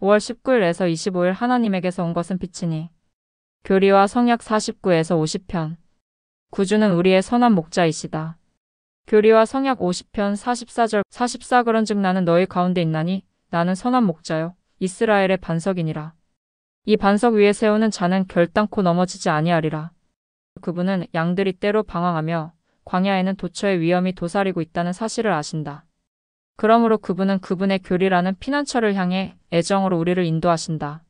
5월 19일에서 25일 하나님에게서 온 것은 빛이니. 교리와 성약 49에서 50편. 구주는 우리의 선한 목자이시다. 교리와 성약 50편 44절 44 그런즉 나는 너희 가운데 있나니 나는 선한 목자요 이스라엘의 반석이니라. 이 반석 위에 세우는 자는 결단코 넘어지지 아니하리라. 그분은 양들이 때로 방황하며 광야에는 도처의 위험이 도사리고 있다는 사실을 아신다. 그러므로 그분은 그분의 교리라는 피난처를 향해 애정으로 우리를 인도하신다.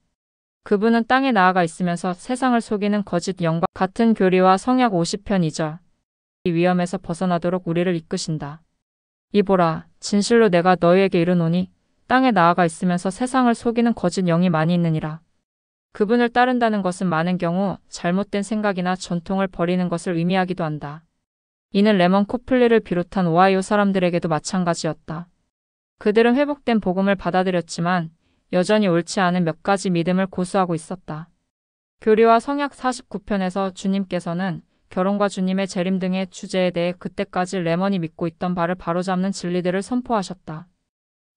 그분은 땅에 나아가 있으면서 세상을 속이는 거짓 영과 같은 교리와 성약 50편 2절 이 위험에서 벗어나도록 우리를 이끄신다. 이보라, 진실로 내가 너희에게 이르노니 땅에 나아가 있으면서 세상을 속이는 거짓 영이 많이 있느니라. 그분을 따른다는 것은 많은 경우 잘못된 생각이나 전통을 버리는 것을 의미하기도 한다. 이는 레몬 코플리를 비롯한 오하이오 사람들에게도 마찬가지였다. 그들은 회복된 복음을 받아들였지만 여전히 옳지 않은 몇 가지 믿음을 고수하고 있었다. 교리와 성약 49편에서 주님께서는 결혼과 주님의 재림 등의 주제에 대해 그때까지 레몬이 믿고 있던 바를 바로잡는 진리들을 선포하셨다.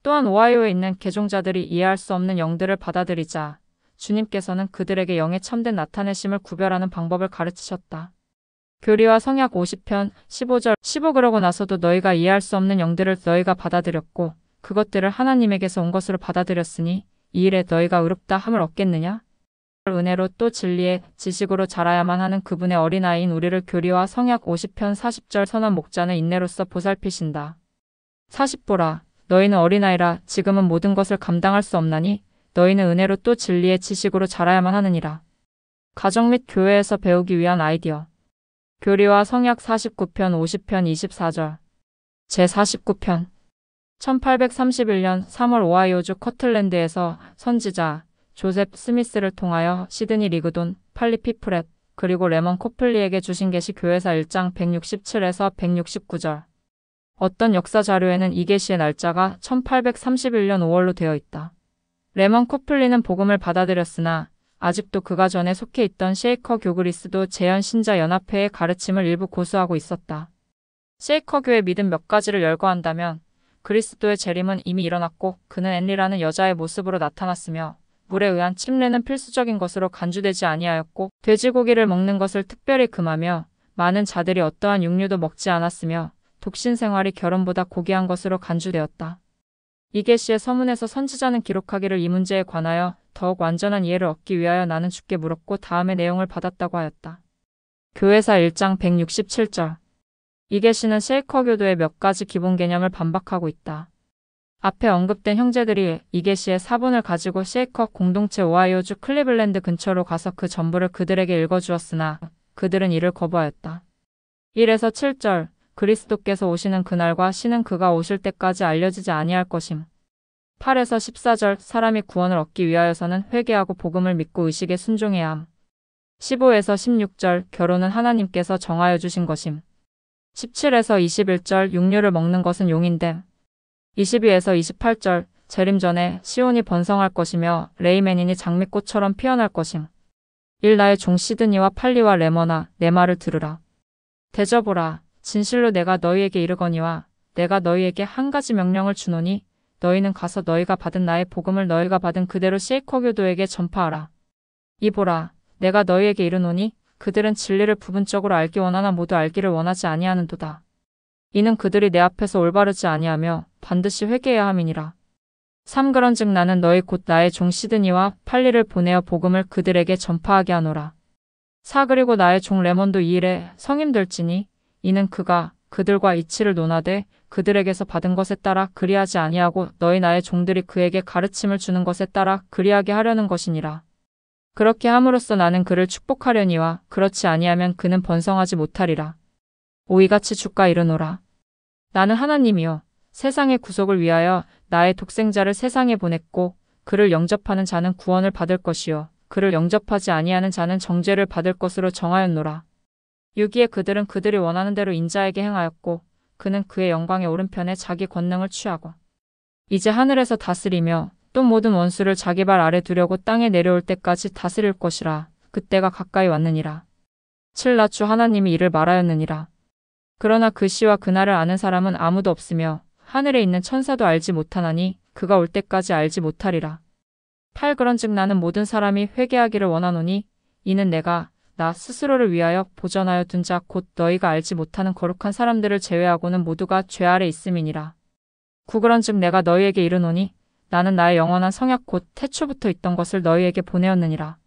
또한 오하이오에 있는 개종자들이 이해할 수 없는 영들을 받아들이자 주님께서는 그들에게 영의 참된 나타내심을 구별하는 방법을 가르치셨다. 교리와 성약 50편 15절 15 그러고 나서도 너희가 이해할 수 없는 영들을 너희가 받아들였고 그것들을 하나님에게서 온 것으로 받아들였으니 이 일에 너희가 의롭다 함을 얻겠느냐? 은혜로 또 진리의 지식으로 자라야만 하는 그분의 어린아이인 우리를 교리와 성약 50편 40절 선한 목자는 인내로서 보살피신다. 40보라 너희는 어린아이라 지금은 모든 것을 감당할 수 없나니 너희는 은혜로 또 진리의 지식으로 자라야만 하느니라. 가정 및 교회에서 배우기 위한 아이디어. 교리와 성약 49편 50편 24절 제49편 1831년 3월 오하이오주 커틀랜드에서 선지자 조셉 스미스를 통하여 시드니 리그돈, 팔리 피프렛, 그리고 레몬 코플리에게 주신 계시 교회사 1장 167에서 169절. 어떤 역사 자료에는 이 계시의 날짜가 1831년 5월로 되어 있다. 레몬 코플리는 복음을 받아들였으나 아직도 그가 전에 속해 있던 셰이커 교그리스도 재현신자연합회의 가르침을 일부 고수하고 있었다. 셰이커 교의 믿음 몇 가지를 열거한다면 그리스도의 재림은 이미 일어났고 그는 앤리라는 여자의 모습으로 나타났으며 물에 의한 침례는 필수적인 것으로 간주되지 아니하였고 돼지고기를 먹는 것을 특별히 금하며 많은 자들이 어떠한 육류도 먹지 않았으며 독신 생활이 결혼보다 고귀한 것으로 간주되었다. 이 계시의 서문에서 선지자는 기록하기를 이 문제에 관하여 더욱 완전한 이해를 얻기 위하여 나는 주께 물었고 다음의 내용을 받았다고 하였다. 교회사 1장 167절. 이 계시는 셰이커 교도의 몇 가지 기본 개념을 반박하고 있다. 앞에 언급된 형제들이 이 계시의 사본을 가지고 셰이커 공동체 오하이오주 클리블랜드 근처로 가서 그 전부를 그들에게 읽어주었으나 그들은 이를 거부하였다. 1에서 7절. 그리스도께서 오시는 그날과 시는 그가 오실 때까지 알려지지 아니할 것임. 8에서 14절. 사람이 구원을 얻기 위하여서는 회개하고 복음을 믿고 의식에 순종해야 함. 15에서 16절. 결혼은 하나님께서 정하여 주신 것임. 17에서 21절. 육류를 먹는 것은 용인됨. 22에서 28절. 재림 전에 시온이 번성할 것이며 레이맨인이 장미꽃처럼 피어날 것임. 1 나의 종 시드니와 팔리와 레머나 내 말을 들으라. 대저보라. 진실로 내가 너희에게 이르거니와 내가 너희에게 한 가지 명령을 주노니 너희는 가서 너희가 받은 나의 복음을 너희가 받은 그대로 셰이커 교도에게 전파하라. 이보라. 내가 너희에게 이르노니 그들은 진리를 부분적으로 알기 원하나 모두 알기를 원하지 아니하는도다. 이는 그들이 내 앞에서 올바르지 아니하며 반드시 회개해야 함이니라. 3 그런즉 나는 너희 곧 나의 종 시드니와 팔리를 보내어 복음을 그들에게 전파하게 하노라. 4 그리고 나의 종 레몬도 이 일에 성임될지니 이는 그가 그들과 이치를 논하되 그들에게서 받은 것에 따라 그리하지 아니하고 너희 나의 종들이 그에게 가르침을 주는 것에 따라 그리하게 하려는 것이니라. 그렇게 함으로써 나는 그를 축복하려니와 그렇지 아니하면 그는 번성하지 못하리라. 5 이같이 주가 이르노라. 나는 하나님이요 세상의 구속을 위하여 나의 독생자를 세상에 보냈고 그를 영접하는 자는 구원을 받을 것이요 그를 영접하지 아니하는 자는 정죄를 받을 것으로 정하였노라. 6기에 그들은 그들이 원하는 대로 인자에게 행하였고 그는 그의 영광의 오른편에 자기 권능을 취하고 이제 하늘에서 다스리며 또 모든 원수를 자기 발 아래 두려고 땅에 내려올 때까지 다스릴 것이라. 그때가 가까이 왔느니라. 7 나 주 하나님이 이를 말하였느니라. 그러나 그 시와 그날을 아는 사람은 아무도 없으며 하늘에 있는 천사도 알지 못하나니 그가 올 때까지 알지 못하리라. 8 그런즉 나는 모든 사람이 회개하기를 원하노니 이는 내가 나 스스로를 위하여 보전하여 둔 자 곧 너희가 알지 못하는 거룩한 사람들을 제외하고는 모두가 죄 아래 있음이니라. 9 그런즉 내가 너희에게 이르노니 나는 나의 영원한 성약 곧 태초부터 있던 것을 너희에게 보내었느니라.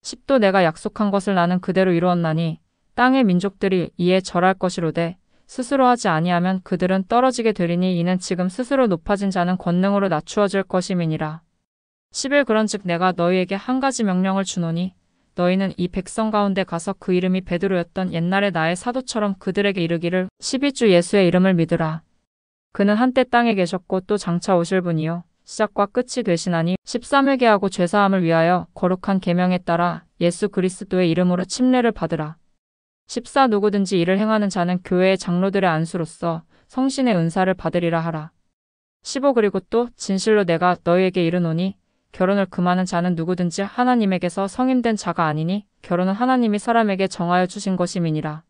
10도 내가 약속한 것을 나는 그대로 이루었나니 땅의 민족들이 이에 절할 것이로되 스스로 하지 아니하면 그들은 떨어지게 되리니 이는 지금 스스로 높아진 자는 권능으로 낮추어질 것임이니라. 11 그런즉 내가 너희에게 한 가지 명령을 주노니 너희는 이 백성 가운데 가서 그 이름이 베드로였던 옛날에 나의 사도처럼 그들에게 이르기를 12주 예수의 이름을 믿으라. 그는 한때 땅에 계셨고 또 장차 오실 분이요 시작과 끝이 되시나니 13 회개하고 죄사함을 위하여 거룩한 계명에 따라 예수 그리스도의 이름으로 침례를 받으라. 14 누구든지 이를 행하는 자는 교회의 장로들의 안수로서 성신의 은사를 받으리라 하라. 15 그리고 또 진실로 내가 너희에게 이르노니 결혼을 금하는 자는 누구든지 하나님에게서 성인된 자가 아니니 결혼은 하나님이 사람에게 정하여 주신 것임이니라.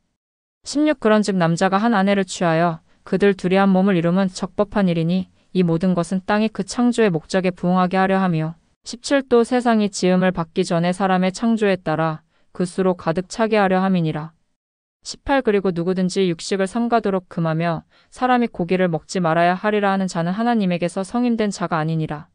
16 그런즉 남자가 한 아내를 취하여 그들 둘이 한 몸을 이루면 적법한 일이니 이 모든 것은 땅이 그 창조의 목적에 부응하게 하려 하며 17또 세상이 지음을 받기 전에 사람의 창조에 따라 그 수로 가득 차게 하려 함이니라. 18 그리고 누구든지 육식을 삼가도록 금하며 사람이 고기를 먹지 말아야 하리라 하는 자는 하나님에게서 성인된 자가 아니니라.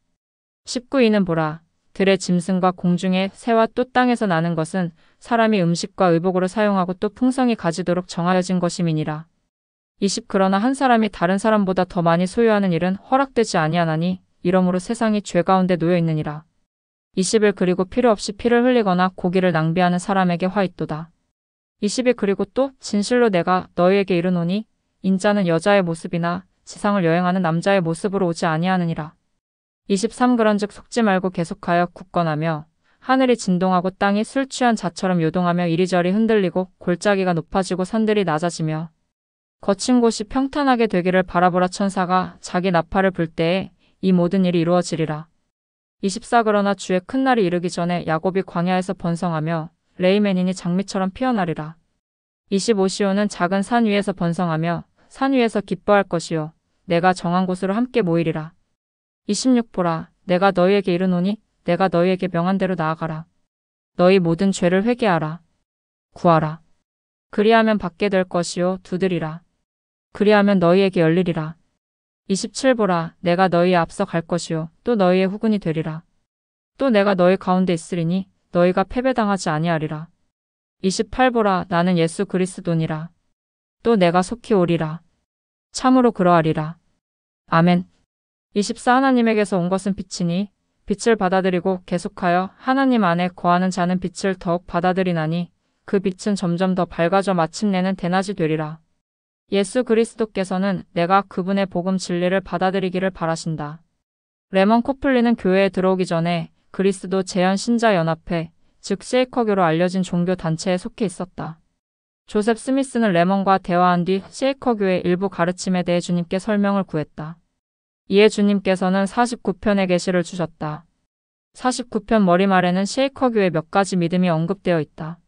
19 이는 보라 들의 짐승과 공중의 새와 또 땅에서 나는 것은 사람이 음식과 의복으로 사용하고 또 풍성히 가지도록 정하여진 것임이니라. 20 그러나 한 사람이 다른 사람보다 더 많이 소유하는 일은 허락되지 아니하나니 이러므로 세상이 죄 가운데 놓여 있느니라. 21 그리고 필요 없이 피를 흘리거나 고기를 낭비하는 사람에게 화 있도다. 22 그리고 또 진실로 내가 너희에게 이르노니 인자는 여자의 모습이나 지상을 여행하는 남자의 모습으로 오지 아니하느니라. 23 그런즉 속지 말고 계속하여 굳건하며 하늘이 진동하고 땅이 술 취한 자처럼 요동하며 이리저리 흔들리고 골짜기가 높아지고 산들이 낮아지며 거친 곳이 평탄하게 되기를 바라보라. 천사가 자기 나팔을 불 때에 이 모든 일이 이루어지리라. 24 그러나 주의 큰 날이 이르기 전에 야곱이 광야에서 번성하며 레이맨인이 장미처럼 피어나리라. 25 시온은 작은 산 위에서 번성하며 산 위에서 기뻐할 것이요 내가 정한 곳으로 함께 모이리라. 26 보라 내가 너희에게 이르노니 내가 너희에게 명한 대로 나아가라. 너희 모든 죄를 회개하라. 구하라. 그리하면 받게 될 것이요 두드리라. 그리하면 너희에게 열리리라. 27 보라 내가 너희에 앞서 갈 것이요 또 너희의 후군이 되리라. 또 내가 너희 가운데 있으리니 너희가 패배당하지 아니하리라. 28 보라 나는 예수 그리스도니라. 또 내가 속히 오리라. 참으로 그러하리라. 아멘. 24 하나님에게서 온 것은 빛이니 빛을 받아들이고 계속하여 하나님 안에 거하는 자는 빛을 더욱 받아들이나니 그 빛은 점점 더 밝아져 마침내는 대낮이 되리라. 예수 그리스도께서는 내가 그분의 복음 진리를 받아들이기를 바라신다. 레먼 코플리는 교회에 들어오기 전에 그리스도 재현 신자 연합회, 즉 쉐이커교로 알려진 종교 단체에 속해 있었다. 조셉 스미스는 레먼과 대화한 뒤 쉐이커교의 일부 가르침에 대해 주님께 설명을 구했다. 이에 주님께서는 49편의 계시를 주셨다. 49편 머리말에는 쉐이커교의 몇 가지 믿음이 언급되어 있다.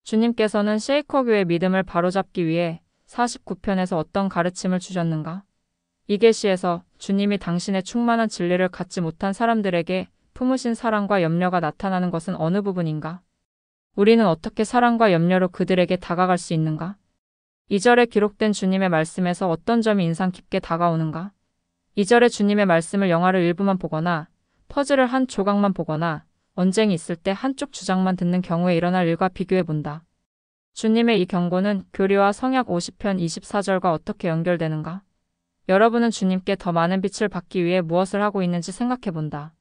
주님께서는 쉐이커교의 믿음을 바로잡기 위해 49편에서 어떤 가르침을 주셨는가? 이 계시에서 주님이 당신의 충만한 진리를 갖지 못한 사람들에게 품으신 사랑과 염려가 나타나는 것은 어느 부분인가? 우리는 어떻게 사랑과 염려로 그들에게 다가갈 수 있는가? 2절에 기록된 주님의 말씀에서 어떤 점이 인상 깊게 다가오는가? 2절에 주님의 말씀을 영화를 일부만 보거나 퍼즐을 한 조각만 보거나 언쟁이 있을 때 한쪽 주장만 듣는 경우에 일어날 일과 비교해 본다. 주님의 이 경고는 교리와 성약 50편 24절과 어떻게 연결되는가? 여러분은 주님께 더 많은 빛을 받기 위해 무엇을 하고 있는지 생각해 본다.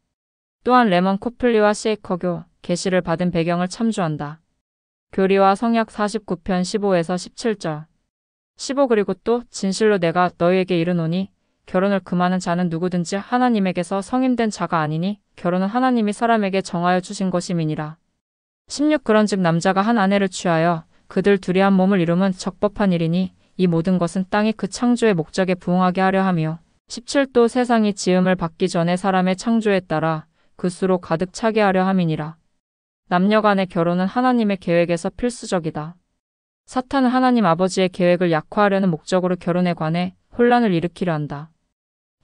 또한 레먼 코플리와 쉐이커교, 계시를 받은 배경을 참조한다. 교리와 성약 49편 15에서 17절 15 그리고 또 진실로 내가 너희에게 이르노니 결혼을 금하는 자는 누구든지 하나님에게서 성인된 자가 아니니 결혼은 하나님이 사람에게 정하여 주신 것임이니라. 16 그런즉 남자가 한 아내를 취하여 그들 둘이 한 몸을 이루면 적법한 일이니 이 모든 것은 땅이 그 창조의 목적에 부응하게 하려 하며 17또 세상이 지음을 받기 전에 사람의 창조에 따라 그 수로 가득 차게 하려 함이니라. 남녀 간의 결혼은 하나님의 계획에서 필수적이다. 사탄은 하나님 아버지의 계획을 약화하려는 목적으로 결혼에 관해 혼란을 일으키려 한다.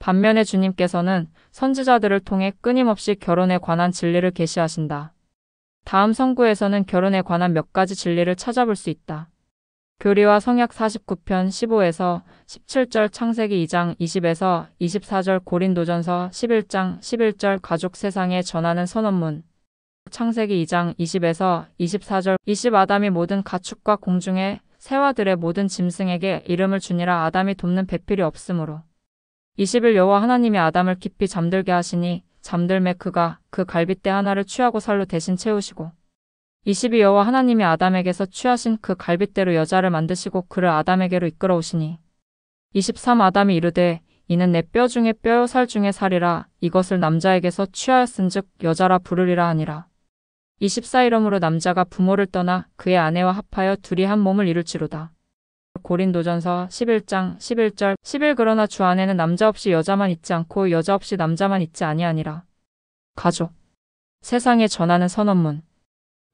반면에 주님께서는 선지자들을 통해 끊임없이 결혼에 관한 진리를 계시하신다. 다음 성구에서는 결혼에 관한 몇 가지 진리를 찾아볼 수 있다. 교리와 성약 49편 15에서 17절, 창세기 2장 20에서 24절, 고린도전서 11장 11절, 가족 세상에 전하는 선언문, 창세기 2장 20에서 24절, 20 아담이 모든 가축과 공중의 새와들의 모든 짐승에게 이름을 주니라. 아담이 돕는 배필이 없으므로. 20일 여호와 하나님이 아담을 깊이 잠들게 하시니 잠들매 그가 그 갈빗대 하나를 취하고 살로 대신 채우시고, 22 여호와 하나님이 아담에게서 취하신 그 갈빗대로 여자를 만드시고 그를 아담에게로 이끌어오시니, 23 아담이 이르되 이는 내 뼈 중에 뼈요 살 중에 살이라. 이것을 남자에게서 취하였은즉 여자라 부르리라 하니라. 24 이러므로 남자가 부모를 떠나 그의 아내와 합하여 둘이 한 몸을 이룰지로다. 고린도전서 11장 11절, 11 그러나 주 안에는 남자 없이 여자만 있지 않고 여자 없이 남자만 있지 아니하니라. 가족 세상에 전하는 선언문,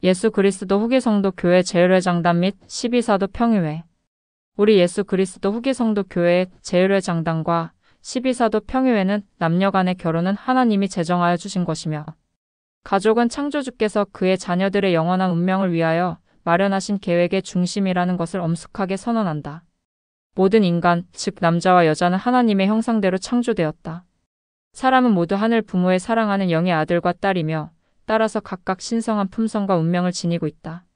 예수 그리스도 후기 성도 교회 제일회장단 및 12사도 평의회. 우리 예수 그리스도 후기 성도 교회의 제일회장단과 12사도 평의회는 남녀 간의 결혼은 하나님이 제정하여 주신 것이며, 가족은 창조주께서 그의 자녀들의 영원한 운명을 위하여 마련하신 계획의 중심이라는 것을 엄숙하게 선언한다. 모든 인간, 즉 남자와 여자는 하나님의 형상대로 창조되었다. 사람은 모두 하늘 부모의 사랑하는 영의 아들과 딸이며 따라서 각각 신성한 품성과 운명을 지니고 있다.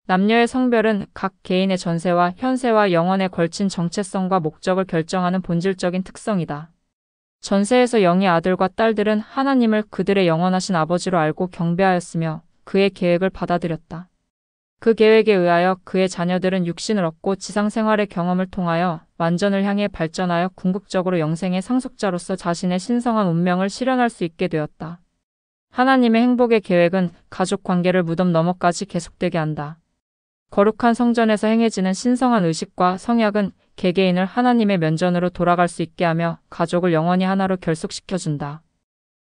남녀의 성별은 각 개인의 전세와 현세와 영원에 걸친 정체성과 목적을 결정하는 본질적인 특성이다. 전세에서 영의 아들과 딸들은 하나님을 그들의 영원하신 아버지로 알고 경배하였으며 그의 계획을 받아들였다. 그 계획에 의하여 그의 자녀들은 육신을 얻고 지상생활의 경험을 통하여 완전을 향해 발전하여 궁극적으로 영생의 상속자로서 자신의 신성한 운명을 실현할 수 있게 되었다. 하나님의 행복의 계획은 가족 관계를 무덤 너머까지 계속되게 한다. 거룩한 성전에서 행해지는 신성한 의식과 성약은 개개인을 하나님의 면전으로 돌아갈 수 있게 하며 가족을 영원히 하나로 결속시켜준다.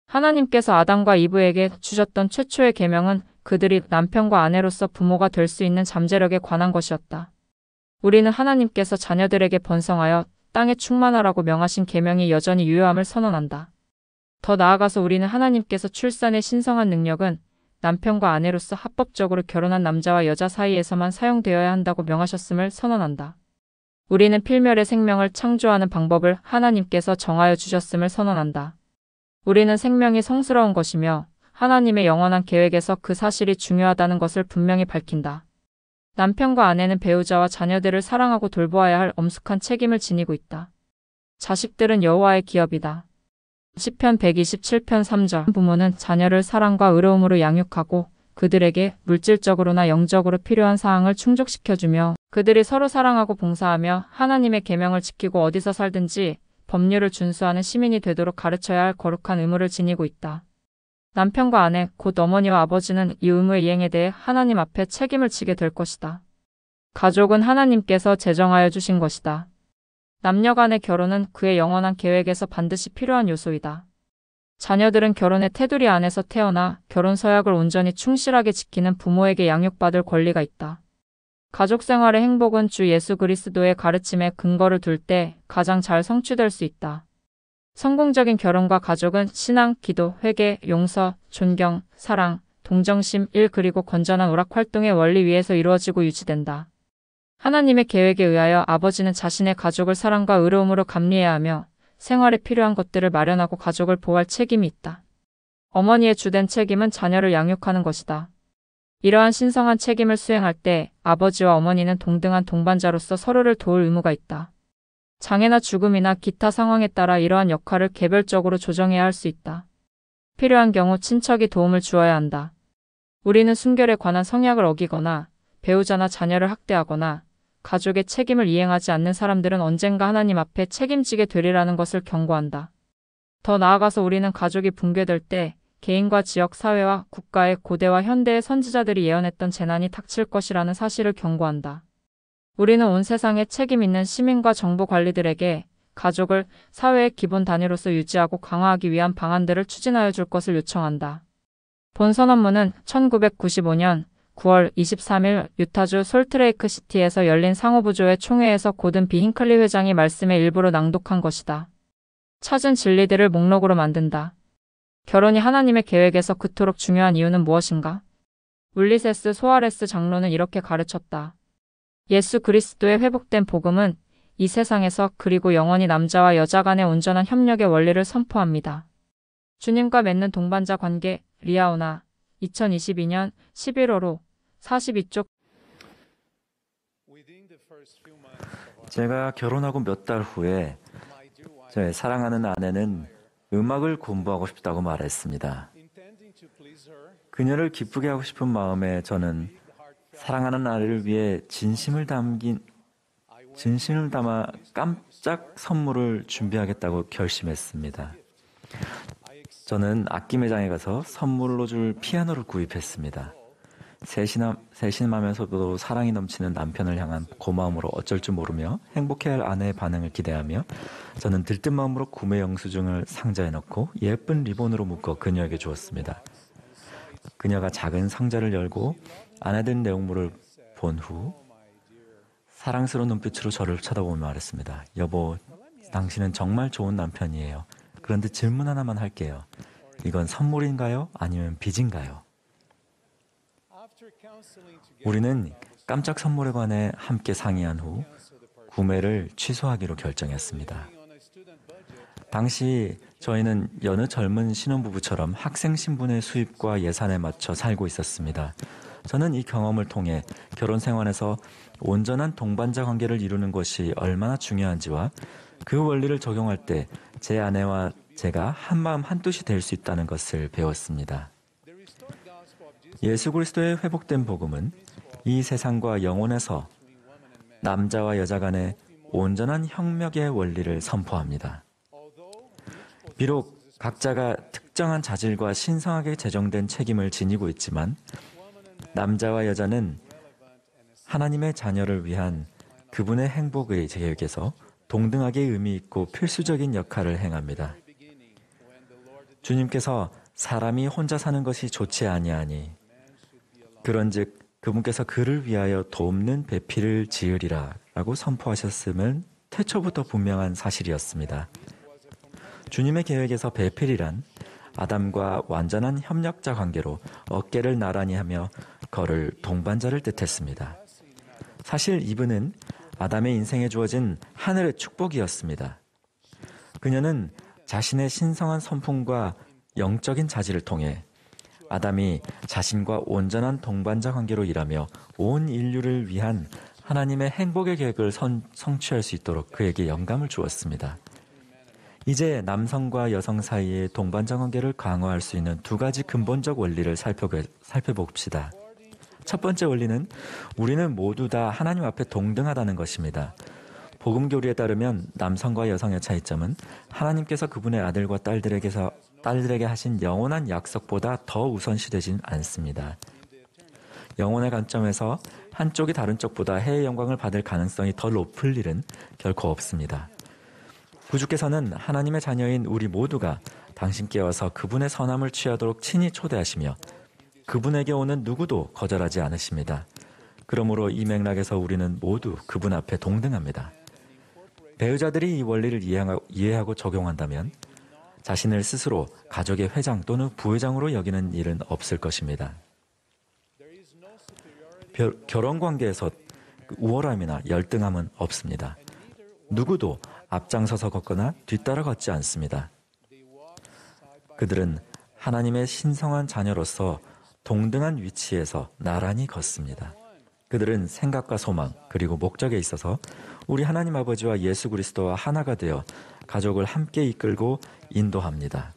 하나님께서 아담과 이브에게 주셨던 최초의 계명은 그들이 남편과 아내로서 부모가 될 수 있는 잠재력에 관한 것이었다. 우리는 하나님께서 자녀들에게 번성하여 땅에 충만하라고 명하신 계명이 여전히 유효함을 선언한다. 더 나아가서 우리는 하나님께서 출산의 신성한 능력은 남편과 아내로서 합법적으로 결혼한 남자와 여자 사이에서만 사용되어야 한다고 명하셨음을 선언한다. 우리는 필멸의 생명을 창조하는 방법을 하나님께서 정하여 주셨음을 선언한다. 우리는 생명이 성스러운 것이며 하나님의 영원한 계획에서 그 사실이 중요하다는 것을 분명히 밝힌다. 남편과 아내는 배우자와 자녀들을 사랑하고 돌보아야 할 엄숙한 책임을 지니고 있다. 자식들은 여호와의 기업이다. 시편 127편 3절. 부모는 자녀를 사랑과 의로움으로 양육하고 그들에게 물질적으로나 영적으로 필요한 사항을 충족시켜주며 그들이 서로 사랑하고 봉사하며 하나님의 계명을 지키고 어디서 살든지 법률을 준수하는 시민이 되도록 가르쳐야 할 거룩한 의무를 지니고 있다. 남편과 아내, 곧 어머니와 아버지는 이 의무의 이행에 대해 하나님 앞에 책임을 지게 될 것이다. 가족은 하나님께서 제정하여 주신 것이다. 남녀 간의 결혼은 그의 영원한 계획에서 반드시 필요한 요소이다. 자녀들은 결혼의 테두리 안에서 태어나 결혼 서약을 온전히 충실하게 지키는 부모에게 양육받을 권리가 있다. 가족 생활의 행복은 주 예수 그리스도의 가르침에 근거를 둘 때 가장 잘 성취될 수 있다. 성공적인 결혼과 가족은 신앙, 기도, 회개, 용서, 존경, 사랑, 동정심, 일 그리고 건전한 오락 활동의 원리 위에서 이루어지고 유지된다. 하나님의 계획에 의하여 아버지는 자신의 가족을 사랑과 의로움으로 감리해야 하며 생활에 필요한 것들을 마련하고 가족을 보호할 책임이 있다. 어머니의 주된 책임은 자녀를 양육하는 것이다. 이러한 신성한 책임을 수행할 때 아버지와 어머니는 동등한 동반자로서 서로를 도울 의무가 있다. 장애나 죽음이나 기타 상황에 따라 이러한 역할을 개별적으로 조정해야 할 수 있다. 필요한 경우 친척이 도움을 주어야 한다. 우리는 순결에 관한 성약을 어기거나 배우자나 자녀를 학대하거나 가족의 책임을 이행하지 않는 사람들은 언젠가 하나님 앞에 책임지게 되리라는 것을 경고한다. 더 나아가서 우리는 가족이 붕괴될 때 개인과 지역, 사회와 국가의 고대와 현대의 선지자들이 예언했던 재난이 닥칠 것이라는 사실을 경고한다. 우리는 온 세상에 책임 있는 시민과 정부 관리들에게 가족을 사회의 기본 단위로서 유지하고 강화하기 위한 방안들을 추진하여 줄 것을 요청한다. 본 선언문은 1995년 9월 23일 유타주 솔트레이크 시티에서 열린 상호부조회 총회에서 고든 B 힝클리 회장이 말씀의 일부를 낭독한 것이다. 찾은 진리들을 목록으로 만든다. 결혼이 하나님의 계획에서 그토록 중요한 이유는 무엇인가? 울리세스 소아레스 장로는 이렇게 가르쳤다. 예수 그리스도의 회복된 복음은 이 세상에서 그리고 영원히 남자와 여자 간의 온전한 협력의 원리를 선포합니다. 주님과 맺는 동반자 관계, 리아오나, 2022년 11월호 42쪽. 제가 결혼하고 몇 달 후에 저의 사랑하는 아내는 음악을 공부하고 싶다고 말했습니다. 그녀를 기쁘게 하고 싶은 마음에 저는 사랑하는 아내를 위해 진심을 담아 깜짝 선물을 준비하겠다고 결심했습니다. 저는 악기 매장에 가서 선물로 줄 피아노를 구입했습니다. 세심하면서도 사랑이 넘치는 남편을 향한 고마움으로 어쩔 줄 모르며 행복해할 아내의 반응을 기대하며 저는 들뜬 마음으로 구매 영수증을 상자에 넣고 예쁜 리본으로 묶어 그녀에게 주었습니다. 그녀가 작은 상자를 열고 안에 든 내용물을 본 후 사랑스러운 눈빛으로 저를 쳐다보며 말했습니다. 여보, 당신은 정말 좋은 남편이에요. 그런데 질문 하나만 할게요. 이건 선물인가요? 아니면 빚인가요? 우리는 깜짝 선물에 관해 함께 상의한 후 구매를 취소하기로 결정했습니다. 당시 저희는 여느 젊은 신혼부부처럼 학생 신분의 수입과 예산에 맞춰 살고 있었습니다. 저는 이 경험을 통해 결혼 생활에서 온전한 동반자 관계를 이루는 것이 얼마나 중요한지와 그 원리를 적용할 때 제 아내와 제가 한마음 한뜻이 될 수 있다는 것을 배웠습니다. 예수 그리스도의 회복된 복음은 이 세상과 영혼에서 남자와 여자 간의 온전한 협력의 원리를 선포합니다. 비록 각자가 특정한 자질과 신성하게 제정된 책임을 지니고 있지만 남자와 여자는 하나님의 자녀를 위한 그분의 행복의 계획에서 동등하게 의미 있고 필수적인 역할을 행합니다. 주님께서 사람이 혼자 사는 것이 좋지 아니하니 그런즉 그분께서 그를 위하여 돕는 배필을 지으리라 라고 선포하셨음은 태초부터 분명한 사실이었습니다. 주님의 계획에서 배필이란 아담과 완전한 협력자 관계로 어깨를 나란히 하며 걸을 동반자를 뜻했습니다. 사실 이분은 아담의 인생에 주어진 하늘의 축복이었습니다. 그녀는 자신의 신성한 성품과 영적인 자질을 통해 아담이 자신과 온전한 동반자 관계로 일하며 온 인류를 위한 하나님의 행복의 계획을 성취할 수 있도록 그에게 영감을 주었습니다. 이제 남성과 여성 사이의 동반자 관계를 강화할 수 있는 두 가지 근본적 원리를 살펴봅시다. 첫 번째 원리는 우리는 모두 다 하나님 앞에 동등하다는 것입니다. 복음 교리에 따르면 남성과 여성의 차이점은 하나님께서 그분의 아들과 딸들에게 하신 영원한 약속보다 더 우선시되진 않습니다. 영혼의 관점에서 한쪽이 다른 쪽보다 해의 영광을 받을 가능성이 더 높을 일은 결코 없습니다. 구주께서는 하나님의 자녀인 우리 모두가 당신께 와서 그분의 선함을 취하도록 친히 초대하시며 그분에게 오는 누구도 거절하지 않으십니다. 그러므로 이 맥락에서 우리는 모두 그분 앞에 동등합니다. 배우자들이 이 원리를 이해하고 적용한다면 자신을 스스로 가족의 회장 또는 부회장으로 여기는 일은 없을 것입니다. 결혼 관계에서 우월함이나 열등함은 없습니다. 누구도 앞장서서 걷거나 뒤따라 걷지 않습니다. 그들은 하나님의 신성한 자녀로서 동등한 위치에서 나란히 걷습니다. 그들은 생각과 소망 그리고 목적에 있어서 우리 하나님 아버지와 예수 그리스도와 하나가 되어 가족을 함께 이끌고 인도합니다.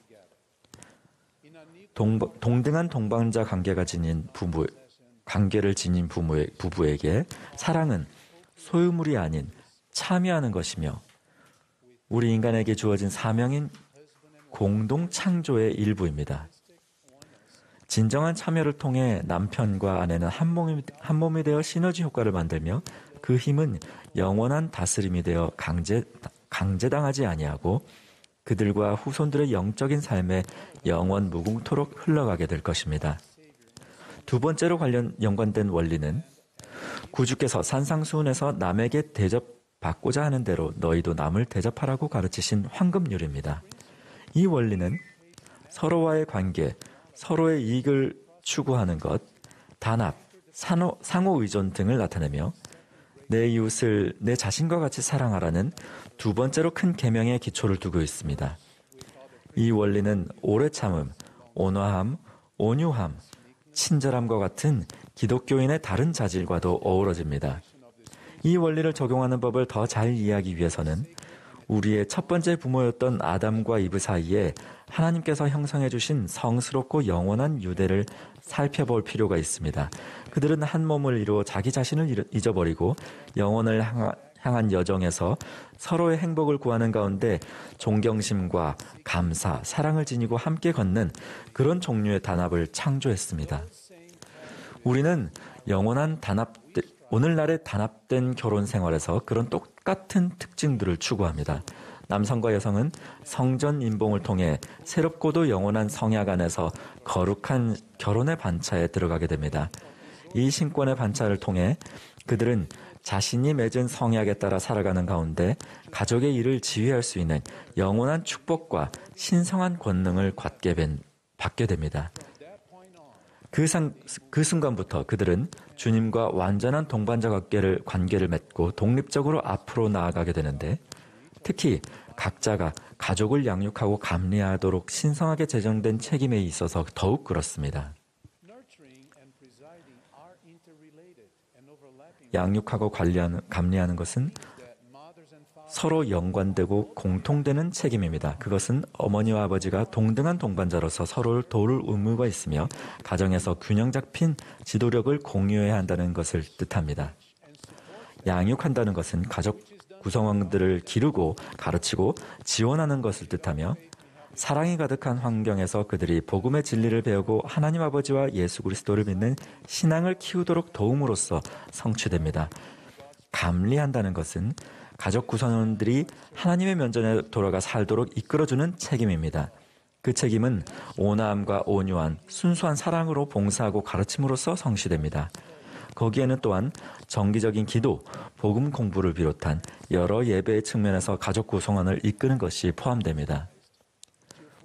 동등한 동반자 관계를 지닌 부부에게 사랑은 소유물이 아닌 참여하는 것이며 우리 인간에게 주어진 사명인 공동 창조의 일부입니다. 진정한 참여를 통해 남편과 아내는 한 몸이 되어 시너지 효과를 만들며 그 힘은 영원한 다스림이 되어 강제당하지 아니하고 그들과 후손들의 영적인 삶에 영원 무궁토록 흘러가게 될 것입니다. 두 번째로 연관된 원리는 구주께서 산상수훈에서 남에게 받고자 하는 대로 너희도 남을 대접하라고 가르치신 황금률입니다. 이 원리는 서로와의 관계, 서로의 이익을 추구하는 것, 단합, 상호 의존 등을 나타내며 내 이웃을 내 자신과 같이 사랑하라는 두 번째로 큰 계명의 기초를 두고 있습니다. 이 원리는 오래 참음, 온화함, 온유함, 친절함과 같은 기독교인의 다른 자질과도 어우러집니다. 이 원리를 적용하는 법을 더 잘 이해하기 위해서는 우리의 첫 번째 부모였던 아담과 이브 사이에 하나님께서 형성해 주신 성스럽고 영원한 유대를 살펴볼 필요가 있습니다. 그들은 한 몸을 이루어 자기 자신을 잊어버리고 영혼을 향한 여정에서 서로의 행복을 구하는 가운데 존경심과 감사, 사랑을 지니고 함께 걷는 그런 종류의 단합을 창조했습니다. 우리는 오늘날의 단합된 결혼 생활에서 그런 똑같은 특징들을 추구합니다. 남성과 여성은 성전 인봉을 통해 새롭고도 영원한 성약 안에서 거룩한 결혼의 반차에 들어가게 됩니다. 이 신권의 반차를 통해 그들은 자신이 맺은 성약에 따라 살아가는 가운데 가족의 일을 지휘할 수 있는 영원한 축복과 신성한 권능을 받게 됩니다. 그 순간부터 그들은 주님과 완전한 동반자 관계를 맺고 독립적으로 앞으로 나아가게 되는데, 특히 각자가 가족을 양육하고 감리하도록 신성하게 제정된 책임에 있어서 더욱 그렇습니다. 양육하고 감리하는 것은 서로 연관되고 공통되는 책임입니다. 그것은 어머니와 아버지가 동등한 동반자로서 서로를 도울 의무가 있으며 가정에서 균형 잡힌 지도력을 공유해야 한다는 것을 뜻합니다. 양육한다는 것은 가족 구성원들을 기르고 가르치고 지원하는 것을 뜻하며 사랑이 가득한 환경에서 그들이 복음의 진리를 배우고 하나님 아버지와 예수 그리스도를 믿는 신앙을 키우도록 도움으로써 성취됩니다. 감리한다는 것은 가족 구성원들이 하나님의 면전에 돌아가 살도록 이끌어주는 책임입니다. 그 책임은 온화함과 온유한 순수한 사랑으로 봉사하고 가르침으로써 성취됩니다. 거기에는 또한 정기적인 기도, 복음 공부를 비롯한 여러 예배의 측면에서 가족 구성원을 이끄는 것이 포함됩니다.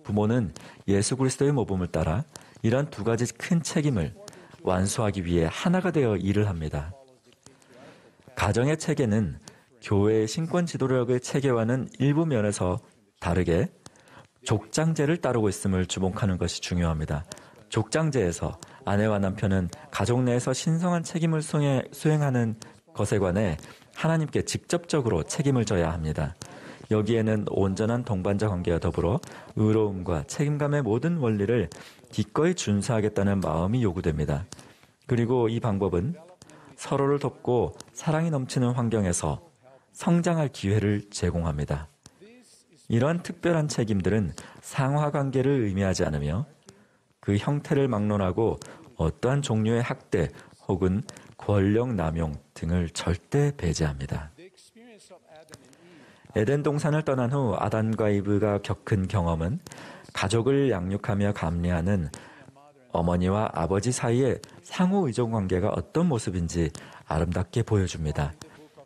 부모는 예수 그리스도의 모범을 따라 이러한 두 가지 큰 책임을 완수하기 위해 하나가 되어 일을 합니다. 가정의 체계는 교회의 신권 지도력의 체계와는 일부 면에서 다르게 족장제를 따르고 있음을 주목하는 것이 중요합니다. 족장제에서 아내와 남편은 가족 내에서 신성한 책임을 수행하는 것에 관해 하나님께 직접적으로 책임을 져야 합니다. 여기에는 온전한 동반자 관계와 더불어 의로움과 책임감의 모든 원리를 기꺼이 준수하겠다는 마음이 요구됩니다. 그리고 이 방법은 서로를 돕고 사랑이 넘치는 환경에서 성장할 기회를 제공합니다. 이러한 특별한 책임들은 상하관계를 의미하지 않으며 그 형태를 막론하고 어떠한 종류의 학대 혹은 권력 남용 등을 절대 배제합니다. 에덴 동산을 떠난 후 아담과 이브가 겪은 경험은 가족을 양육하며 감리하는 어머니와 아버지 사이의 상호 의존 관계가 어떤 모습인지 아름답게 보여줍니다.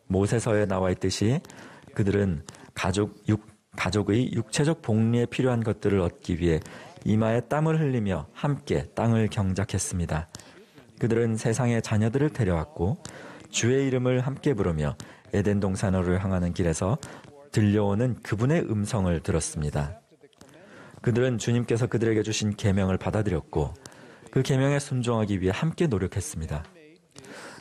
모세서에 나와 있듯이 그들은 가족의 육체적 복리에 필요한 것들을 얻기 위해 이마에 땀을 흘리며 함께 땅을 경작했습니다. 그들은 세상에 자녀들을 데려왔고 주의 이름을 함께 부르며 에덴 동산으로 향하는 길에서 들려오는 그분의 음성을 들었습니다. 그들은 주님께서 그들에게 주신 계명을 받아들였고 그 계명에 순종하기 위해 함께 노력했습니다.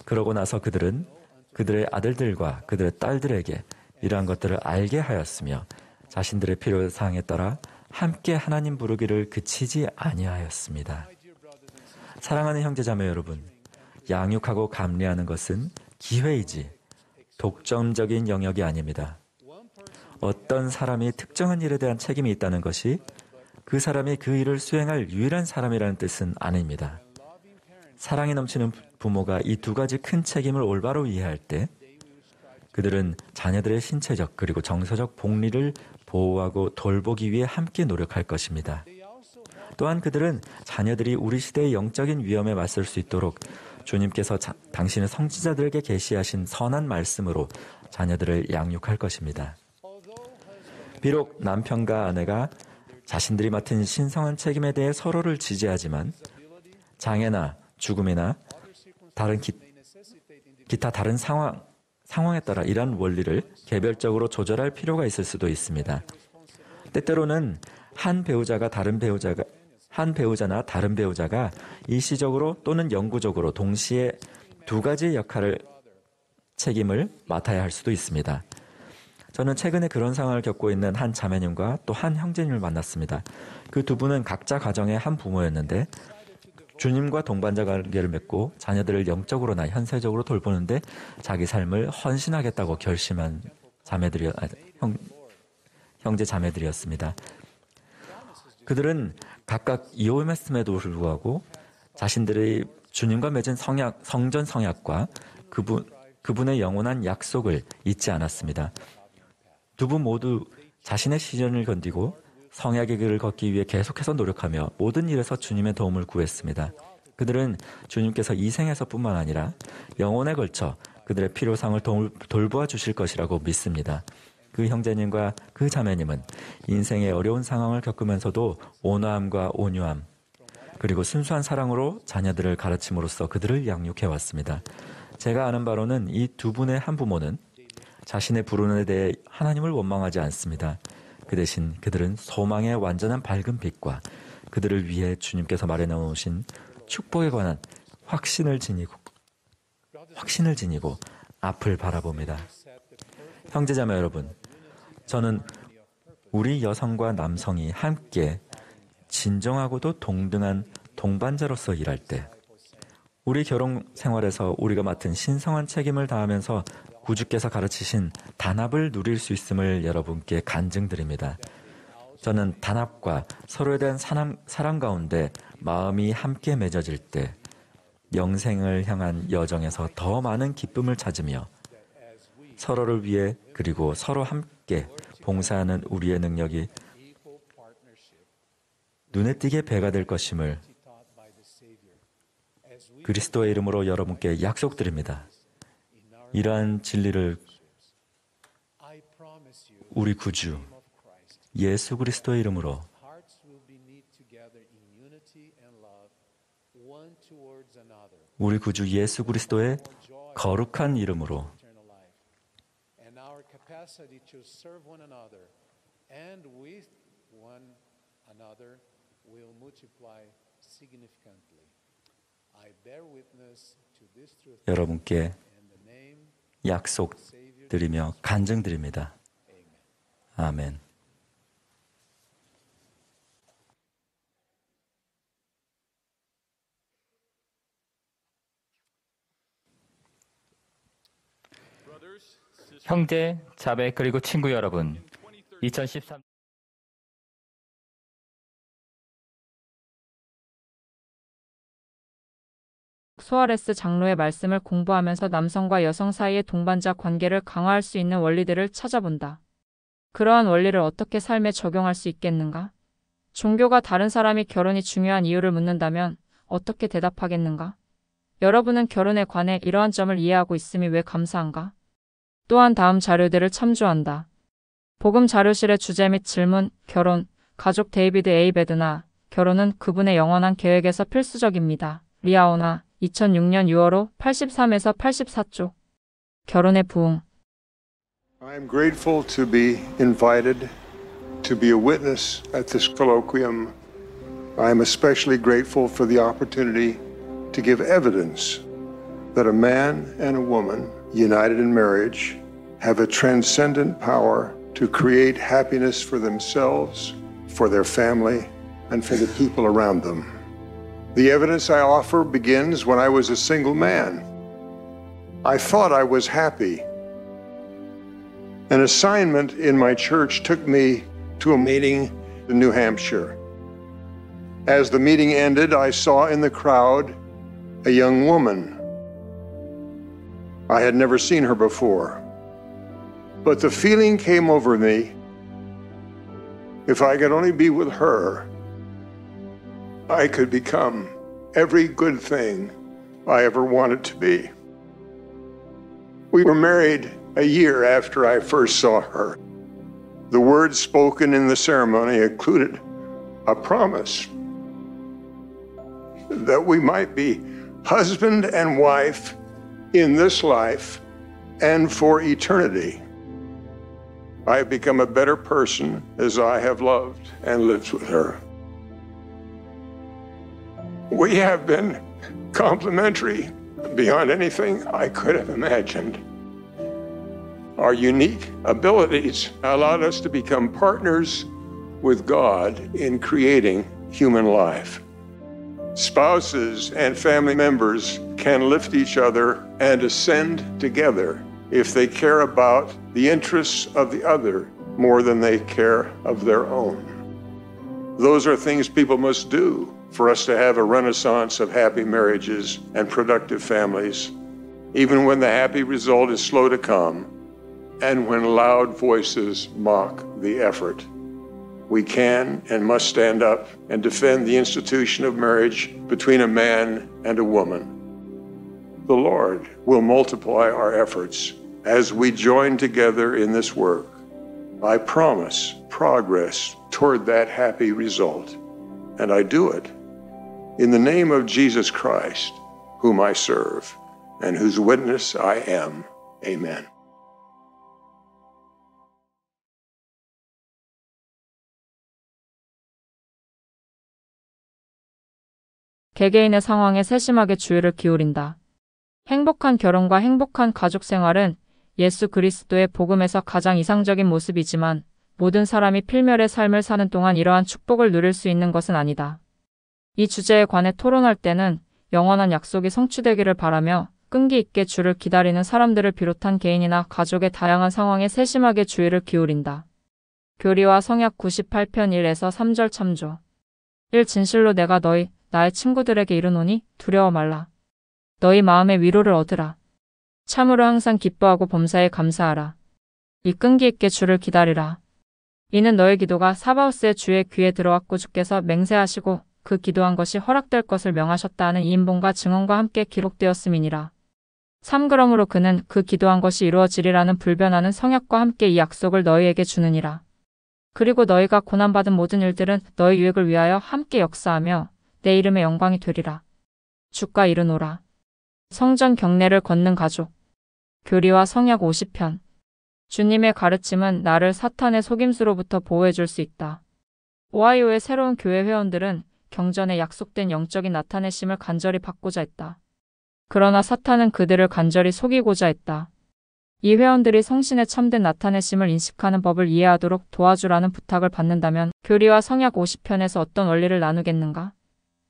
그러고 나서 그들은 그들의 아들들과 그들의 딸들에게 이러한 것들을 알게 하였으며 자신들의 필요사항에 따라 함께 하나님 부르기를 그치지 아니하였습니다. 사랑하는 형제자매 여러분, 양육하고 감리하는 것은 기회이지 독점적인 영역이 아닙니다. 어떤 사람이 특정한 일에 대한 책임이 있다는 것이 그 사람이 그 일을 수행할 유일한 사람이라는 뜻은 아닙니다. 사랑이 넘치는 부모가 이 두 가지 큰 책임을 올바로 이해할 때 그들은 자녀들의 신체적 그리고 정서적 복리를 보호하고 돌보기 위해 함께 노력할 것입니다. 또한 그들은 자녀들이 우리 시대의 영적인 위험에 맞설 수 있도록 주님께서 당신의 성지자들에게 계시하신 선한 말씀으로 자녀들을 양육할 것입니다. 비록 남편과 아내가 자신들이 맡은 신성한 책임에 대해 서로를 지지하지만 장애나 죽음이나 다른 기타 다른 상황에 따라 이러한 원리를 개별적으로 조절할 필요가 있을 수도 있습니다. 때때로는 한 배우자나 다른 배우자가 일시적으로 또는 영구적으로 동시에 두 가지 책임을 맡아야 할 수도 있습니다. 저는 최근에 그런 상황을 겪고 있는 한 자매님과 또 한 형제님을 만났습니다. 그 두 분은 각자 가정의 한 부모였는데 주님과 동반자 관계를 맺고 자녀들을 영적으로나 현세적으로 돌보는데 자기 삶을 헌신하겠다고 결심한 형제 자매들이었습니다. 그들은 각각 이혼했음에도 불구하고 자신들의 주님과 맺은 성전 성약과 그분의 영원한 약속을 잊지 않았습니다. 두 분 모두 자신의 시련을 견디고 성약의 길을 걷기 위해 계속해서 노력하며 모든 일에서 주님의 도움을 구했습니다. 그들은 주님께서 이 생에서뿐만 아니라 영혼에 걸쳐 그들의 필요상을 돌보아 주실 것이라고 믿습니다. 그 형제님과 그 자매님은 인생의 어려운 상황을 겪으면서도 온화함과 온유함 그리고 순수한 사랑으로 자녀들을 가르침으로써 그들을 양육해왔습니다. 제가 아는 바로는 이 두 분의 한 부모는 자신의 불운에 대해 하나님을 원망하지 않습니다. 그 대신 그들은 소망의 완전한 밝은 빛과 그들을 위해 주님께서 마련해 놓으신 축복에 관한 확신을 지니고 앞을 바라봅니다. 형제자매 여러분, 저는 우리 여성과 남성이 함께 진정하고도 동등한 동반자로서 일할 때 우리 결혼 생활에서 우리가 맡은 신성한 책임을 다하면서 구주께서 가르치신 단합을 누릴 수 있음을 여러분께 간증드립니다. 저는 단합과 서로에 대한 사랑 가운데 마음이 함께 맺어질 때 영생을 향한 여정에서 더 많은 기쁨을 찾으며 서로를 위해 그리고 서로 함께 봉사하는 우리의 능력이 눈에 띄게 배가 될 것임을 그리스도의 이름으로 여러분께 약속드립니다. 이러한 진리를 우리 구주 예수 그리스도의 이름으로 우리 구주 예수 그리스도의 거룩한 이름으로 여러분께 약속드리며 간증드립니다. 아멘. 형제, 자매, 그리고 친구 여러분, 2013 수아레스 장로의 말씀을 공부하면서 남성과 여성 사이의 동반자 관계를 강화할 수 있는 원리들을 찾아본다. 그러한 원리를 어떻게 삶에 적용할 수 있겠는가? 종교가 다른 사람이 결혼이 중요한 이유를 묻는다면 어떻게 대답하겠는가? 여러분은 결혼에 관해 이러한 점을 이해하고 있음이 왜 감사한가? 또한 다음 자료들을 참조한다. 복음 자료실의 주제 및 질문, 결혼, 가족 데이비드 A. 베드나, 결혼은 그분의 영원한 계획에서 필수적입니다. 리아오나, 2006년 6월호 83에서 84쪽. 결혼의 부흥. I am grateful to be invited to be a witness at this colloquium. I am especially grateful for the opportunity to give evidence that a man and a woman united in marriage have a transcendent power to create happiness for themselves, for their family, and for the people around them. The evidence I offer begins when I was a single man. I thought I was happy. An assignment in my church took me to a meeting in New Hampshire. As the meeting ended, I saw in the crowd a young woman. I had never seen her before. But the feeling came over me, if I could only be with her, I could become every good thing I ever wanted to be. We were married a year after I first saw her. The words spoken in the ceremony included a promise that we might be husband and wife in this life and for eternity. I have become a better person as I have loved and lived with her. We have been complementary beyond anything I could have imagined. Our unique abilities allowed us to become partners with God in creating human life. Spouses and family members can lift each other and ascend together if they care about the interests of the other more than they care of their own. Those are things people must do for us to have a renaissance of happy marriages and productive families, even when the happy result is slow to come and when loud voices mock the effort. We can and must stand up and defend the institution of marriage between a man and a woman. The Lord will multiply our efforts as we join together in this work. I promise progress toward that happy result, and I do it in the name of Jesus Christ, whom I serve and whose witness I am. Amen. 개개인의 상황에 세심하게 주의를 기울인다. 행복한 결혼과 행복한 가족 생활은 예수 그리스도의 복음에서 가장 이상적인 모습이지만 모든 사람이 필멸의 삶을 사는 동안 이러한 축복을 누릴 수 있는 것은 아니다. 이 주제에 관해 토론할 때는 영원한 약속이 성취되기를 바라며 끈기 있게 주를 기다리는 사람들을 비롯한 개인이나 가족의 다양한 상황에 세심하게 주의를 기울인다. 교리와 성약 98편 1에서 3절 참조. 1. 진실로 내가 나의 친구들에게 이르노니 두려워 말라. 너희 마음의 위로를 얻으라. 참으로 항상 기뻐하고 범사에 감사하라. 이 끈기 있게 주를 기다리라. 이는 너의 기도가 사바오스의 주의 귀에 들어왔고 주께서 맹세하시고 그 기도한 것이 허락될 것을 명하셨다 하는 이인본과 증언과 함께 기록되었음이니라. 3. 그러므로 그는 그 기도한 것이 이루어지리라는 불변하는 성약과 함께 이 약속을 너희에게 주느니라. 그리고 너희가 고난받은 모든 일들은 너희 유익을 위하여 함께 역사하며 내 이름의 영광이 되리라. 주가 이르노라. 성전 경례를 걷는 가족. 교리와 성약 50편. 주님의 가르침은 나를 사탄의 속임수로부터 보호해 줄 수 있다. 오하이오의 새로운 교회 회원들은 경전에 약속된 영적인 나타내심을 간절히 받고자 했다. 그러나 사탄은 그들을 간절히 속이고자 했다. 이 회원들이 성신의 참된 나타내심을 인식하는 법을 이해하도록 도와주라는 부탁을 받는다면 교리와 성약 50편에서 어떤 원리를 나누겠는가?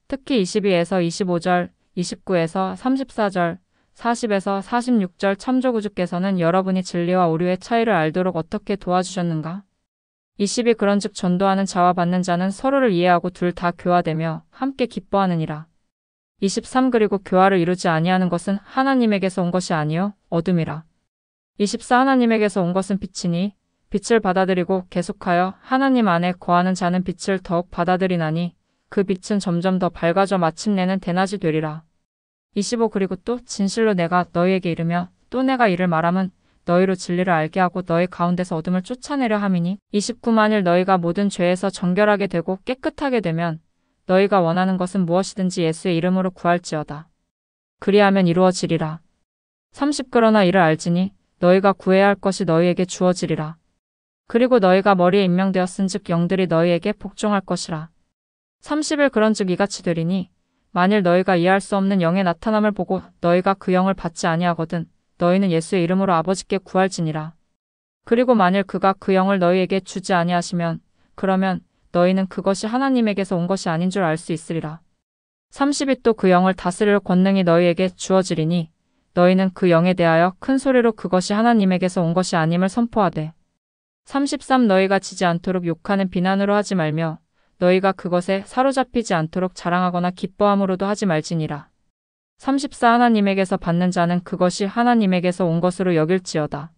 특히 22에서 25절, 29에서 34절, 40에서 46절 참조구주께서는 여러분이 진리와 오류의 차이를 알도록 어떻게 도와주셨는가? 20이 그런즉 전도하는 자와 받는 자는 서로를 이해하고 둘 다 교화되며 함께 기뻐하느니라. 23 그리고 교화를 이루지 아니하는 것은 하나님에게서 온 것이 아니요 어둠이라. 24 하나님에게서 온 것은 빛이니 빛을 받아들이고 계속하여 하나님 안에 거하는 자는 빛을 더욱 받아들이나니 그 빛은 점점 더 밝아져 마침내는 대낮이 되리라. 25 그리고 또 진실로 내가 너희에게 이르며 또 내가 이를 말함은 너희로 진리를 알게 하고 너희 가운데서 어둠을 쫓아내려 함이니 29 만일 너희가 모든 죄에서 정결하게 되고 깨끗하게 되면 너희가 원하는 것은 무엇이든지 예수의 이름으로 구할지어다. 그리하면 이루어지리라. 30 그러나 이를 알지니 너희가 구해야 할 것이 너희에게 주어지리라. 그리고 너희가 머리에 임명되었은즉 영들이 너희에게 복종할 것이라. 30일 그런즉 이같이 되리니 만일 너희가 이해할 수 없는 영의 나타남을 보고 너희가 그 영을 받지 아니하거든 너희는 예수의 이름으로 아버지께 구할지니라. 그리고 만일 그가 그 영을 너희에게 주지 아니하시면 그러면 너희는 그것이 하나님에게서 온 것이 아닌 줄 알 수 있으리라. 30이 또 그 영을 다스릴 권능이 너희에게 주어지리니 너희는 그 영에 대하여 큰 소리로 그것이 하나님에게서 온 것이 아님을 선포하되 33 너희가 지지 않도록 욕하는 비난으로 하지 말며 너희가 그것에 사로잡히지 않도록 자랑하거나 기뻐함으로도 하지 말지니라. 34 하나님에게서 받는 자는 그것이 하나님에게서 온 것으로 여길지어다.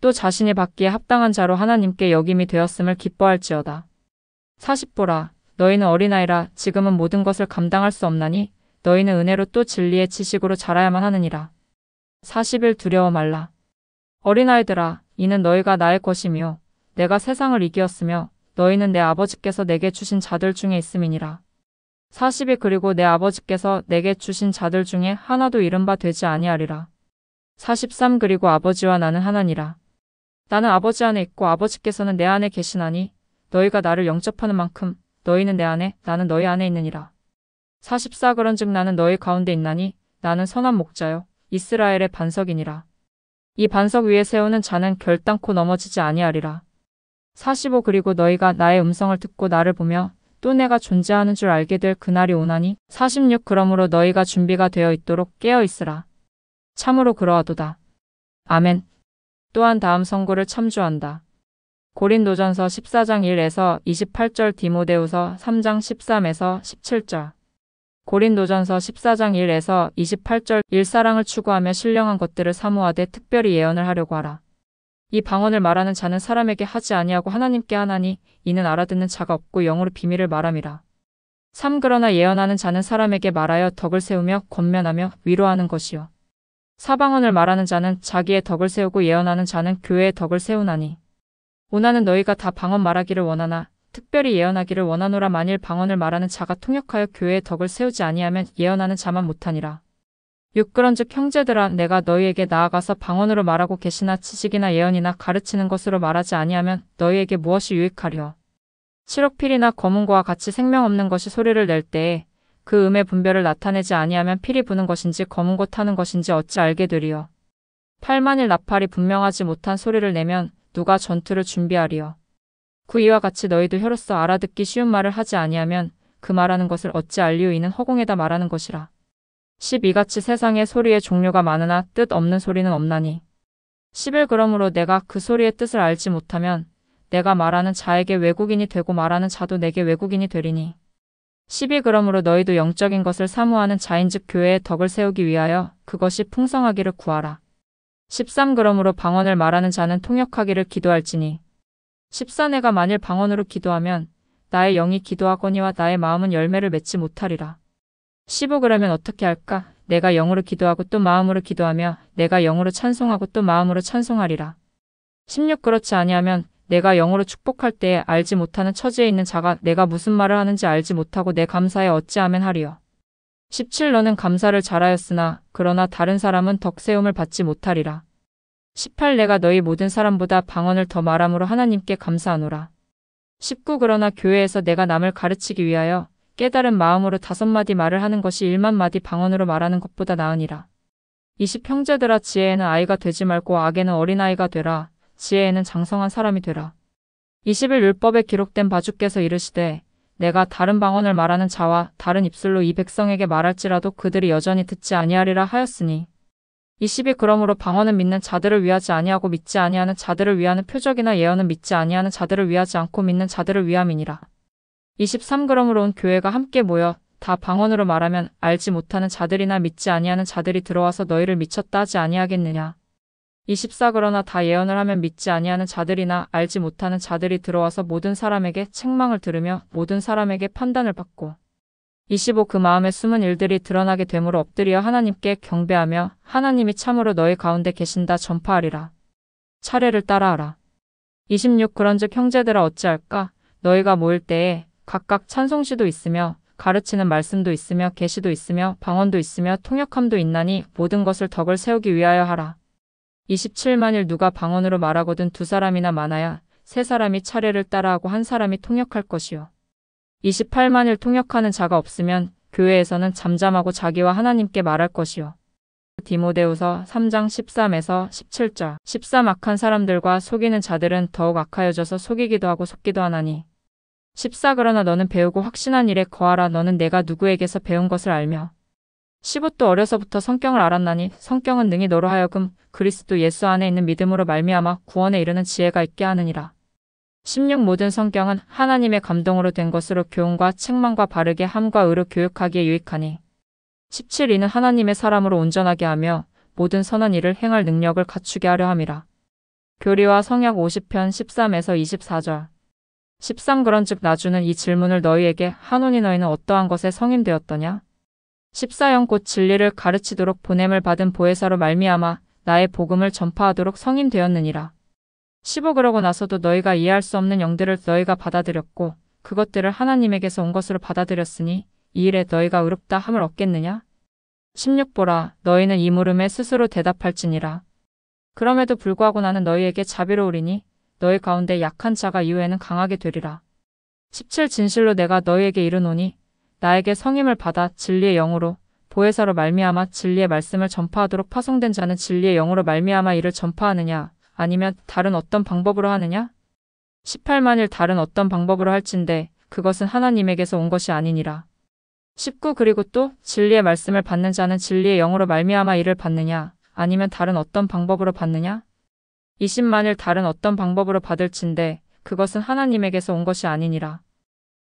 또 자신이 받기에 합당한 자로 하나님께 여김이 되었음을 기뻐할지어다. 40 보라 너희는 어린아이라 지금은 모든 것을 감당할 수 없나니 너희는 은혜로 또 진리의 지식으로 자라야만 하느니라. 40일 두려워 말라. 어린아이들아, 이는 너희가 나의 것이며 내가 세상을 이기었으며 너희는 내 아버지께서 내게 주신 자들 중에 있음이니라. 40일 그리고 내 아버지께서 내게 주신 자들 중에 하나도 잃은 바 되지 아니하리라. 43 그리고 아버지와 나는 하나니라. 나는 아버지 안에 있고 아버지께서는 내 안에 계시나니 너희가 나를 영접하는 만큼 너희는 내 안에 나는 너희 안에 있느니라. 44 그런즉 나는 너희 가운데 있나니 나는 선한 목자요 이스라엘의 반석이니라. 이 반석 위에 세우는 자는 결단코 넘어지지 아니하리라. 45 그리고 너희가 나의 음성을 듣고 나를 보며 또 내가 존재하는 줄 알게 될 그날이 오나니 46 그러므로 너희가 준비가 되어 있도록 깨어 있으라. 참으로 그러하도다. 아멘. 또한 다음 선고를 참조한다. 고린도전서 14장 1에서 28절 디모데후서 3장 13에서 17절 고린도전서 14장 1에서 28절 일사랑을 추구하며 신령한 것들을 사모하되 특별히 예언을 하려고 하라. 이 방언을 말하는 자는 사람에게 하지 아니하고 하나님께 하나니 이는 알아듣는 자가 없고 영으로 비밀을 말함이라. 3 그러나 예언하는 자는 사람에게 말하여 덕을 세우며 권면하며 위로하는 것이요. 4 방언을 말하는 자는 자기의 덕을 세우고 예언하는 자는 교회의 덕을 세우나니. 오나는 너희가 다 방언 말하기를 원하나 특별히 예언하기를 원하노라. 만일 방언을 말하는 자가 통역하여 교회의 덕을 세우지 아니하면 예언하는 자만 못하니라. 6 그런즉 형제들아 내가 너희에게 나아가서 방언으로 말하고 계시나 지식이나 예언이나 가르치는 것으로 말하지 아니하면 너희에게 무엇이 유익하리요. 7억 필이나 검은고와 같이 생명 없는 것이 소리를 낼 때에 그 음의 분별을 나타내지 아니하면 필이 부는 것인지 검은고 타는 것인지 어찌 알게 되리요. 8 만일 나팔이 분명하지 못한 소리를 내면 누가 전투를 준비하리요. 9 이와 같이 너희도 혀로서 알아듣기 쉬운 말을 하지 아니하면 그 말하는 것을 어찌 알리요. 이는 허공에다 말하는 것이라. 10 이같이 세상에 소리의 종류가 많으나 뜻 없는 소리는 없나니. 11 그러므로 내가 그 소리의 뜻을 알지 못하면 내가 말하는 자에게 외국인이 되고 말하는 자도 내게 외국인이 되리니. 12 그러므로 너희도 영적인 것을 사모하는 자인즉 교회의 덕을 세우기 위하여 그것이 풍성하기를 구하라. 13 그러므로 방언을 말하는 자는 통역하기를 기도할지니. 14 내가 만일 방언으로 기도하면 나의 영이 기도하거니와 나의 마음은 열매를 맺지 못하리라. 15 그러면 어떻게 할까? 내가 영으로 기도하고 또 마음으로 기도하며 내가 영으로 찬송하고 또 마음으로 찬송하리라. 16 그렇지 아니하면 내가 영으로 축복할 때에 알지 못하는 처지에 있는 자가 내가 무슨 말을 하는지 알지 못하고 내 감사에 어찌하면 하리요. 17 너는 감사를 잘하였으나 그러나 다른 사람은 덕세움을 받지 못하리라. 18 내가 너희 모든 사람보다 방언을 더 말함으로 하나님께 감사하노라. 19 그러나 교회에서 내가 남을 가르치기 위하여 깨달은 마음으로 5마디 말을 하는 것이 1만 마디 방언으로 말하는 것보다 나으니라. 20 형제들아 지혜에는 아이가 되지 말고 악에는 어린아이가 되라. 지혜에는 장성한 사람이 되라. 21 율법에 기록된 바 주께서 이르시되 내가 다른 방언을 말하는 자와 다른 입술로 이 백성에게 말할지라도 그들이 여전히 듣지 아니하리라 하였으니. 22 그러므로 방언은 믿는 자들을 위하지 아니하고 믿지 아니하는 자들을 위하는 표적이나 예언은 믿지 아니하는 자들을 위하지 않고 믿는 자들을 위함이니라. 23 그러므로 온 교회가 함께 모여 다 방언으로 말하면 알지 못하는 자들이나 믿지 아니하는 자들이 들어와서 너희를 미쳤다 하지 아니하겠느냐. 24 그러나 다 예언을 하면 믿지 아니하는 자들이나 알지 못하는 자들이 들어와서 모든 사람에게 책망을 들으며 모든 사람에게 판단을 받고. 25 그 마음에 숨은 일들이 드러나게 되므로 엎드려 하나님께 경배하며 하나님이 참으로 너희 가운데 계신다 전파하리라. 차례를 따라하라. 26 그런즉 형제들아 어찌할까? 너희가 모일 때에 각각 찬송시도 있으며 가르치는 말씀도 있으며 계시도 있으며 방언도 있으며 통역함도 있나니 모든 것을 덕을 세우기 위하여 하라. 27 만일 누가 방언으로 말하거든 2사람이나 많아야 3사람이 차례를 따라하고 1사람이 통역할 것이요. 28 만일 통역하는 자가 없으면 교회에서는 잠잠하고 자기와 하나님께 말할 것이요. 디모데후서 3장 13에서 17절 13 악한 사람들과 속이는 자들은 더욱 악하여져서 속이기도 하고 속기도 하나니. 14 그러나 너는 배우고 확신한 일에 거하라. 너는 내가 누구에게서 배운 것을 알며 15 또 어려서부터 성경을 알았나니 성경은 능히 너로 하여금 그리스도 예수 안에 있는 믿음으로 말미암아 구원에 이르는 지혜가 있게 하느니라. 16 모든 성경은 하나님의 감동으로 된 것으로 교훈과 책망과 바르게 함과 의로 교육하기에 유익하니. 17 이는 하나님의 사람으로 온전하게 하며 모든 선한 일을 행할 능력을 갖추게 하려 함이라. 교리와 성약 50편 13에서 24절 13 그런즉 나주는 이 질문을 너희에게 하노니 너희는 어떠한 것에 성인되었더냐? 14형 곧 진리를 가르치도록 보냄을 받은 보혜사로 말미암아 나의 복음을 전파하도록 성임되었느니라. 15 그러고 나서도 너희가 이해할 수 없는 영들을 너희가 받아들였고 그것들을 하나님에게서 온 것으로 받아들였으니 이 일에 너희가 의롭다 함을 얻겠느냐? 16 보라 너희는 이 물음에 스스로 대답할지니라. 그럼에도 불구하고 나는 너희에게 자비로우리니 너희 가운데 약한 자가 이후에는 강하게 되리라. 17 진실로 내가 너희에게 이르노니 나에게 성임을 받아 진리의 영으로 보혜사로 말미암아 진리의 말씀을 전파하도록 파송된 자는 진리의 영으로 말미암아 이를 전파하느냐 아니면 다른 어떤 방법으로 하느냐? 18 만일 다른 어떤 방법으로 할진대 그것은 하나님에게서 온 것이 아니니라. 19 그리고 또 진리의 말씀을 받는 자는 진리의 영으로 말미암아 이를 받느냐 아니면 다른 어떤 방법으로 받느냐? 20 만일 다른 어떤 방법으로 받을진대 그것은 하나님에게서 온 것이 아니니라.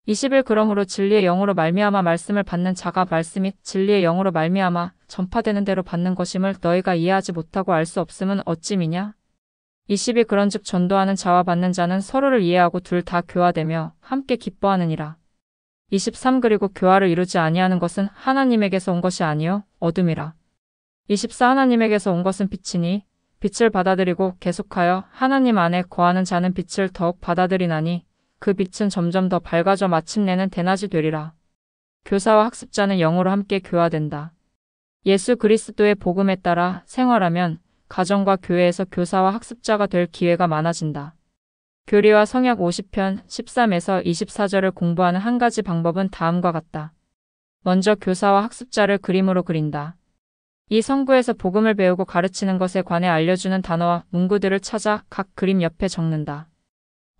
21 그러므로 진리의 영으로 말미암아 말씀을 받는 자가 말씀이 진리의 영으로 말미암아 전파되는 대로 받는 것임을 너희가 이해하지 못하고 알 수 없음은 어찌미냐? 22 그런즉 전도하는 자와 받는 자는 서로를 이해하고 둘 다 교화되며 함께 기뻐하느니라. 23 그리고 교화를 이루지 아니하는 것은 하나님에게서 온 것이 아니요 어둠이라. 24 하나님에게서 온 것은 빛이니 빛을 받아들이고 계속하여 하나님 안에 거하는 자는 빛을 더욱 받아들이나니 그 빛은 점점 더 밝아져 마침내는 대낮이 되리라. 교사와 학습자는 영으로 함께 교화된다. 예수 그리스도의 복음에 따라 생활하면 가정과 교회에서 교사와 학습자가 될 기회가 많아진다. 교리와 성약 50편 13에서 24절을 공부하는 한 가지 방법은 다음과 같다. 먼저 교사와 학습자를 그림으로 그린다. 이 성구에서 복음을 배우고 가르치는 것에 관해 알려주는 단어와 문구들을 찾아 각 그림 옆에 적는다.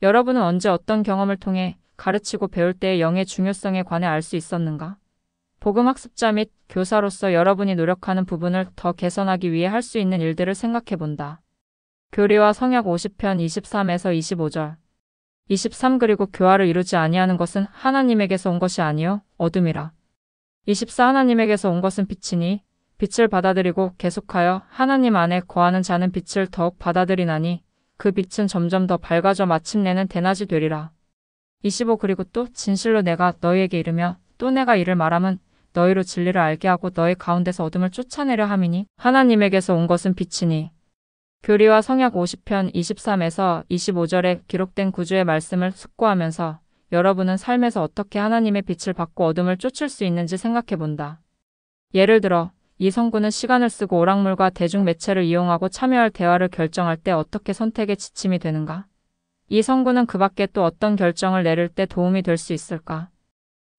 여러분은 언제 어떤 경험을 통해 가르치고 배울 때의 영의 중요성에 관해 알 수 있었는가? 복음 학습자 및 교사로서 여러분이 노력하는 부분을 더 개선하기 위해 할 수 있는 일들을 생각해 본다. 교리와 성약 50편 23에서 25절 23 그리고 교화를 이루지 아니하는 것은 하나님에게서 온 것이 아니요 어둠이라. 24 하나님에게서 온 것은 빛이니 빛을 받아들이고 계속하여 하나님 안에 거하는 자는 빛을 더욱 받아들이나니 그 빛은 점점 더 밝아져 마침내는 대낮이 되리라. 25 그리고 또 진실로 내가 너희에게 이르며 또 내가 이를 말함은 너희로 진리를 알게 하고 너희 가운데서 어둠을 쫓아내려 함이니 하나님에게서 온 것은 빛이니. 교리와 성약 50편 23에서 25절에 기록된 구주의 말씀을 숙고하면서 여러분은 삶에서 어떻게 하나님의 빛을 받고 어둠을 쫓을 수 있는지 생각해 본다. 예를 들어 이 성구는 시간을 쓰고 오락물과 대중 매체를 이용하고 참여할 대화를 결정할 때 어떻게 선택에 지침이 되는가? 이 성구는 그 밖에 또 어떤 결정을 내릴 때 도움이 될 수 있을까?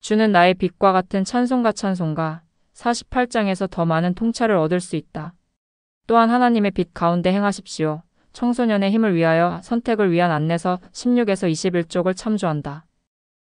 주는 나의 빛과 같은 찬송가 48장에서 더 많은 통찰을 얻을 수 있다. 또한 하나님의 빛 가운데 행하십시오. 청소년의 힘을 위하여 선택을 위한 안내서 16에서 21쪽을 참조한다.